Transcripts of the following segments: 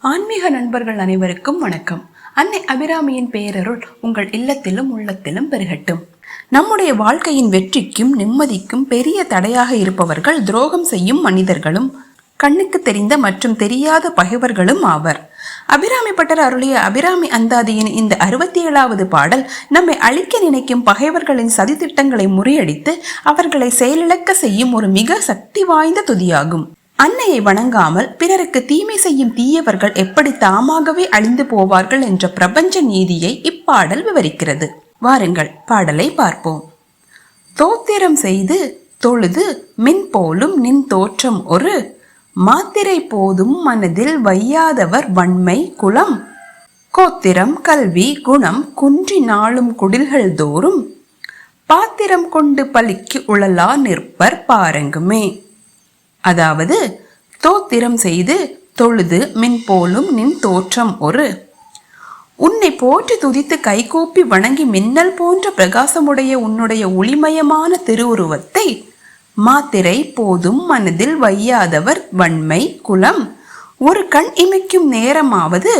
ஆன்மீக நண்பர்கள் அனைவருக்கும் வணக்கம். அன்னை அபிராமியின் பேரருள் உங்கள் இல்லத்திலும் உள்ளத்திலும் பெருகட்டும். நம்முடைய வாழ்க்கையின் வெற்றிக்கும் நிம்மதிக்கும் பெரிய தடையாக இருப்பவர்கள் துரோகம் செய்யும் மனிதர்களும் கண்ணுக்கு தெரிந்த மற்றும் தெரியாத பகைவர்களும் ஆவர். அபிராமி பட்டர் அருளிய அபிராமி அந்தாதியின் இந்த 67வது பாடல் நம்மை அழிக்க நினைக்கும் பகைவர்களின் சதித்திட்டங்களை முறியடித்து அவர்களை செயலிழக்க செய்யும் ஒரு மிக சக்தி வாய்ந்த துதியாகும். அன்னையை வணங்காமல் பிறருக்கு தீமை செய்யும் தீயவர்கள் எப்படி தாமாகவே அழிந்து போவார்கள் என்ற பிரபஞ்ச நீதியை இப்பாடல் விவரிக்கிறது. வாருங்கள் பாடலை பார்ப்போம். தோத்திரம் செய்து தொழுது மின் போலும் நின் தோற்றம் ஒரு மாத்திரை போதும் மனதில் வையாதவர் வன்மை குலம் கோத்திரம் கல்வி குணம் குன்றி நாளும் குடில்கள் தோறும் பாத்திரம் கொண்டு பலிக்கு உழலா நிற்பர் பாரங்குமே. அதாவது தோத்திரம் செய்து தொழுது மின் போலும் நின் தோற்றம் ஒரு உன்னை போற்றி துதித்து கைகூப்பி வணங்கி மின்னல் போன்ற பிரகாசமுடைய உன்னுடைய ஒளிமயமான திருவுருவத்தை மாத்திரை போதும் மனதில் வையாதவர் வன்மை குலம் ஒரு கண் இமைக்கும் நேரமாவது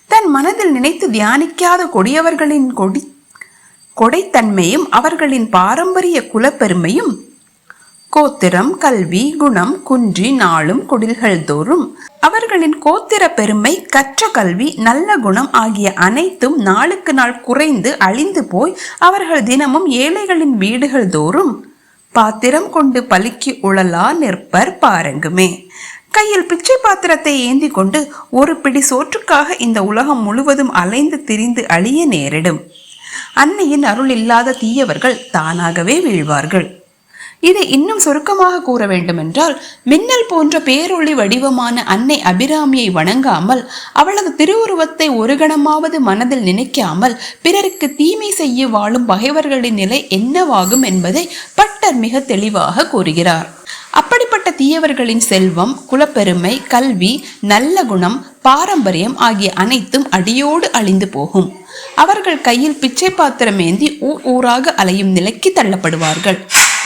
தன் மனதில் நினைத்து தியானிக்காத கொடியவர்களின் கொடைத்தன்மையும் அவர்களின் பாரம்பரிய குலப்பெருமையும் கோத்திரம் கல்வி குணம் குன்றி நாளும் குடில்கள் தோறும் அவர்களின் கோத்திர பெருமை கற்ற கல்வி நல்ல குணம் ஆகிய அனைத்தும் நாளுக்கு நாள் குறைந்து அழிந்து போய் அவர்கள் தினமும் ஏழைகளின் வீடுகள் தோறும் பாத்திரம் கொண்டு பலிக்கு உழலா நிற்பர் பாரங்குமே. கையில் பிச்சை பாத்திரத்தை ஏந்தி கொண்டு ஒரு பிடி சோற்றுக்காக இந்த உலகம் முழுவதும் அலைந்து திரிந்து அழிய நேரிடும். அன்னையின் அருள் இல்லாத தீயவர்கள் தானாகவே வீழ்வார்கள். இதை இன்னும் சுருக்கமாக கூற வேண்டுமென்றால் மின்னல் போன்ற பேரொளி வடிவமான அன்னை அபிராமியை வணங்காமல் அவளது திருவுருவத்தை ஒரு கணமாவது மனதில் நினைக்காமல் பிறருக்கு தீமை செய்ய வாழும் பகைவர்களின் நிலை என்னவாகும் என்பதை பட்டர் மிக தெளிவாக கூறுகிறார். அப்படிப்பட்ட தீயவர்களின் செல்வம் குலப்பெருமை கல்வி நல்ல குணம் பாரம்பரியம் ஆகிய அனைத்தும் அடியோடு அழிந்து போகும். அவர்கள் கையில் பிச்சை பாத்திரம் ஏந்தி ஊராக அலையும் நிலைக்கு தள்ளப்படுவார்கள்.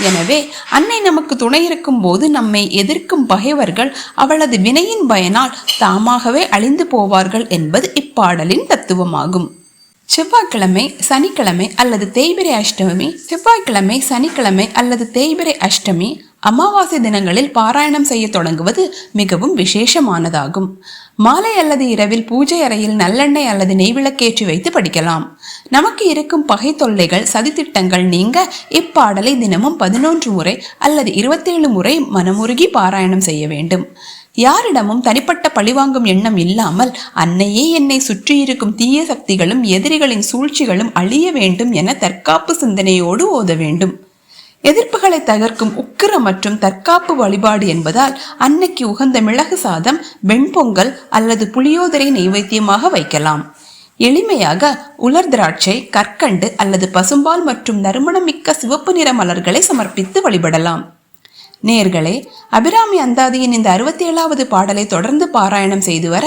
எனவே அன்னை நமக்கு துணை இருக்கும் போது நம்மை எதிர்க்கும் பகைவர்கள் அவளது வினையின் பயனால் தாமாகவே அழிந்து போவார்கள் என்பது இப்பாடலின் தத்துவமாகும். செவ்வாய்க்கிழமை சனிக்கிழமை அல்லது தேய்பிரை அஷ்டமி அமாவாசை தினங்களில் பாராயணம் செய்ய தொடங்குவது மிகவும் விசேஷமானதாகும். மாலை அல்லது இரவில் பூஜை அறையில் நல்லெண்ணெய் அல்லது நெய்விளக்கேற்றி வைத்து படிக்கலாம். நமக்கு இருக்கும் பகை தொல்லைகள் சதித்திட்டங்கள் நீங்க இப்பாடலை தினமும் 11 முறை அல்லது 27 முறை மனமுருகி பாராயணம் செய்ய வேண்டும். யாரிடமும் தனிப்பட்ட பழிவாங்கும் எண்ணம் இல்லாமல் அன்னையே என்னை சுற்றியிருக்கும் தீய சக்திகளும் எதிரிகளின் சூழ்ச்சிகளும் அழிய வேண்டும் என தற்காப்பு சிந்தனையோடு ஓத வேண்டும். எதிர்ப்புகளை தகர்க்கும் உக்கிர மற்றும் தற்காப்பு வழிபாடு என்பதால் அன்னைக்கு உகந்த மிளகு சாதம் வெண்பொங்கல் அல்லது புளியோதரை நைவேத்தியமாக வைக்கலாம். எளிமையாக உலர் திராட்சை கற்கண்டு அல்லது பசும்பால் மற்றும் நறுமணமிக்க சிவப்பு நிற மலர்களை சமர்ப்பித்து வழிபடலாம். நேர்களே, அபிராமி அந்தாதியின் இந்த 67வது பாடலை தொடர்ந்து பாராயணம் செய்து வர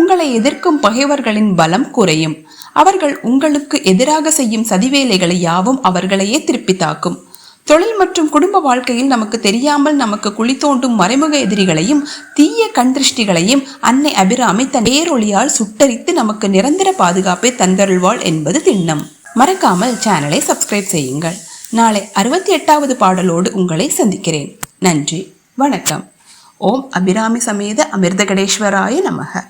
உங்களை எதிர்க்கும் பகைவர்களின் பலம் குறையும். அவர்கள் உங்களுக்கு எதிராக செய்யும் சதிவேலைகளை யாவும் அவர்களையே திருப்பி தாக்கும். தொழில் மற்றும் குடும்ப வாழ்க்கையில் நமக்கு தெரியாமல் நமக்கு குழி தோண்டும் மறைமுக எதிரிகளையும் தீய கண் திருஷ்டிகளையும் அன்னை அபிராமி தன் பேரொளியால் சுட்டரித்து நமக்கு நிரந்தர பாதுகாப்பை தந்தருள்வாள் என்பது திண்ணம். மறக்காமல் சேனலை சப்ஸ்கிரைப் செய்யுங்கள். நாளை 68வது பாடலோடு உங்களை சந்திக்கிறேன். நன்றி, வணக்கம். ஓம் அபிராமி சமேத அமிர்தகடேஸ்வராய நமக.